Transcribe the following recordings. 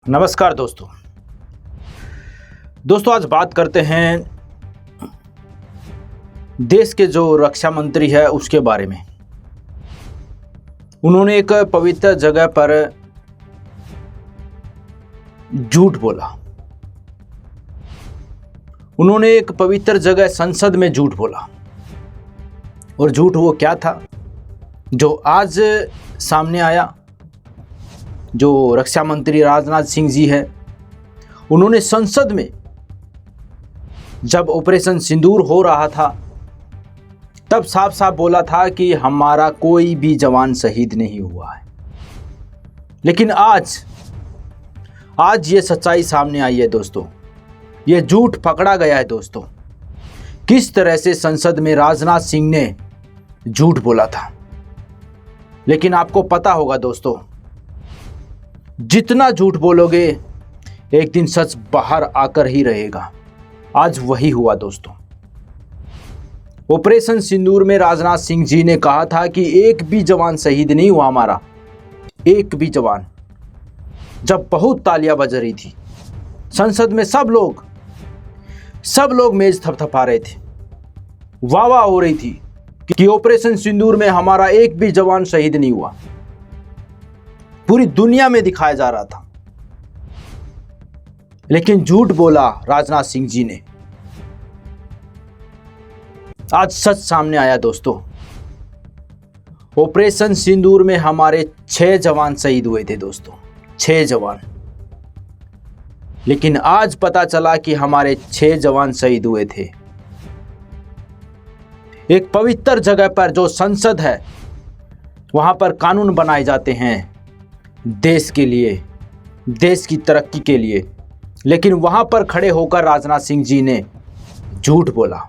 नमस्कार दोस्तों आज बात करते हैं देश के जो रक्षा मंत्री है उसके बारे में। उन्होंने एक पवित्र जगह पर झूठ बोला। उन्होंने एक पवित्र जगह संसद में झूठ बोला। और झूठ वो क्या था जो आज सामने आया? जो रक्षा मंत्री राजनाथ सिंह जी है, उन्होंने संसद में जब ऑपरेशन सिंदूर हो रहा था तब साफ साफ बोला था कि हमारा कोई भी जवान शहीद नहीं हुआ है। लेकिन आज ये सच्चाई सामने आई है दोस्तों। ये झूठ पकड़ा गया है दोस्तों। किस तरह से संसद में राजनाथ सिंह ने झूठ बोला था। लेकिन आपको पता होगा दोस्तों, जितना झूठ बोलोगे एक दिन सच बाहर आकर ही रहेगा। आज वही हुआ दोस्तों। ऑपरेशन सिंदूर में राजनाथ सिंह जी ने कहा था कि एक भी जवान शहीद नहीं हुआ हमारा, एक भी जवान। जब बहुत तालियां बज रही थी संसद में, सब लोग मेज थपथपा रहे थे, वाह वाह हो रही थी कि ऑपरेशन सिंदूर में हमारा एक भी जवान शहीद नहीं हुआ। पूरी दुनिया में दिखाया जा रहा था। लेकिन झूठ बोला राजनाथ सिंह जी ने। आज सच सामने आया दोस्तों। ऑपरेशन सिंदूर में हमारे 6 जवान शहीद हुए थे दोस्तों, 6 जवान। लेकिन आज पता चला कि हमारे 6 जवान शहीद हुए थे एक पवित्र जगह पर जो संसद है। वहां पर कानून बनाए जाते हैं देश के लिए, देश की तरक्की के लिए। लेकिन वहां पर खड़े होकर राजनाथ सिंह जी ने झूठ बोला।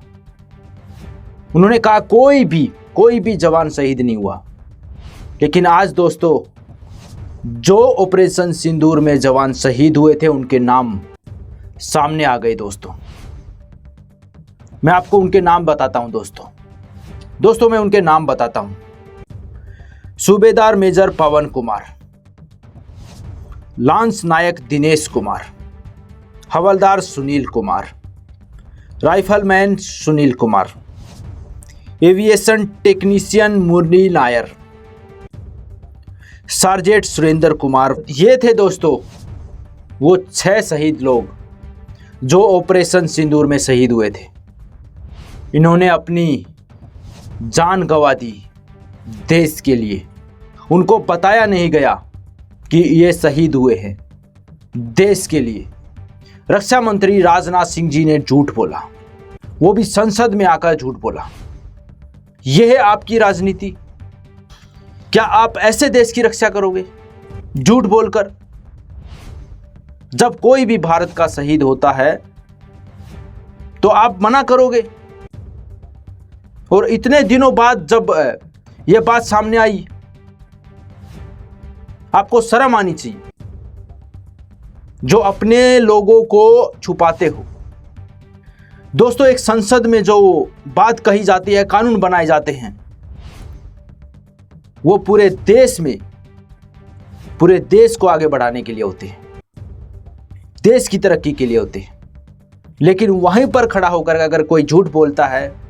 उन्होंने कहा कोई भी जवान शहीद नहीं हुआ। लेकिन आज दोस्तों, जो ऑपरेशन सिंदूर में जवान शहीद हुए थे उनके नाम सामने आ गए दोस्तों। मैं आपको उनके नाम बताता हूं दोस्तों मैं उनके नाम बताता हूं। Subedar major Pawan Kumar, lance Naik Dinesh Kumar, Havildar Sunil Kumar, rifleman Sunil Kumar, aviation technician Murali Nair, sergeant Surendra Kumar. ये थे दोस्तों वो 6 शहीद लोग जो ऑपरेशन सिंदूर में शहीद हुए थे। इन्होंने अपनी जान गंवा दी देश के लिए। उनको बताया नहीं गया कि ये शहीद हुए हैं देश के लिए। रक्षा मंत्री राजनाथ सिंह जी ने झूठ बोला, वो भी संसद में आकर झूठ बोला। यह है आपकी राजनीति। क्या आप ऐसे देश की रक्षा करोगे झूठ बोलकर? जब कोई भी भारत का शहीद होता है तो आप मना करोगे। और इतने दिनों बाद जब यह बात सामने आई, आपको शर्म आनी चाहिए जो अपने लोगों को छुपाते हो। दोस्तों, एक संसद में जो बात कही जाती है, कानून बनाए जाते हैं, वो पूरे देश को आगे बढ़ाने के लिए होते हैं, देश की तरक्की के लिए होते हैं। लेकिन वहीं पर खड़ा होकर अगर कोई झूठ बोलता है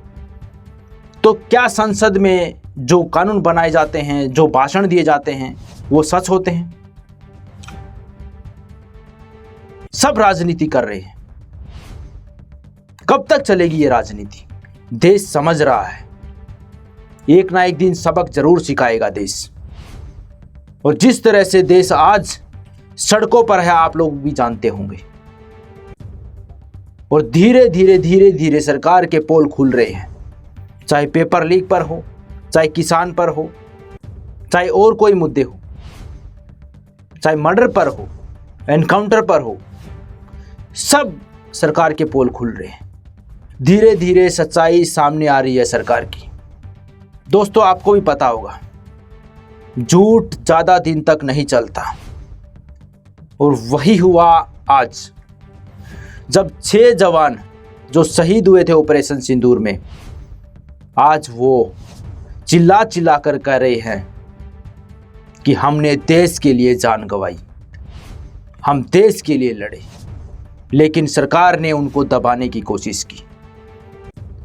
तो क्या संसद में जो कानून बनाए जाते हैं, जो भाषण दिए जाते हैं, वो सच होते हैं? सब राजनीति कर रहे हैं। कब तक चलेगी ये राजनीति? देश समझ रहा है एक ना एक दिन सबक जरूर सिखाएगा देश। और जिस तरह से देश आज सड़कों पर है आप लोग भी जानते होंगे। और धीरे धीरे सरकार के पोल खुल रहे हैं, चाहे पेपर लीक पर हो, चाहे किसान पर हो, चाहे और कोई मुद्दे हो, चाहे मर्डर पर हो, एनकाउंटर पर हो, सब सरकार के पोल खुल रहे हैं। धीरे धीरे सच्चाई सामने आ रही है सरकार की। दोस्तों, आपको भी पता होगा झूठ ज्यादा दिन तक नहीं चलता। और वही हुआ आज, जब 6 जवान जो शहीद हुए थे ऑपरेशन सिंदूर में, आज वो चिल्ला कर कह रहे हैं कि हमने देश के लिए जान गंवाई। हम देश के लिए लड़े, लेकिन सरकार ने उनको दबाने की कोशिश की,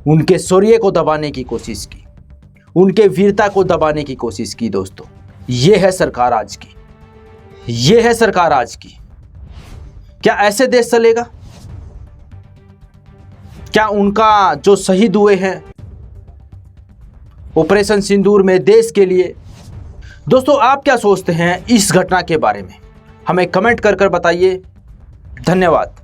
उनके शौर्य को दबाने की कोशिश की, उनके वीरता को दबाने की कोशिश की। दोस्तों, ये है सरकार आज की, ये है सरकार आज की। क्या ऐसे देश चलेगा? क्या उनका जो शहीद हुए हैं ऑपरेशन सिंदूर में देश के लिए, दोस्तों आप क्या सोचते हैं इस घटना के बारे में? हमें कमेंट कर बताइए। धन्यवाद।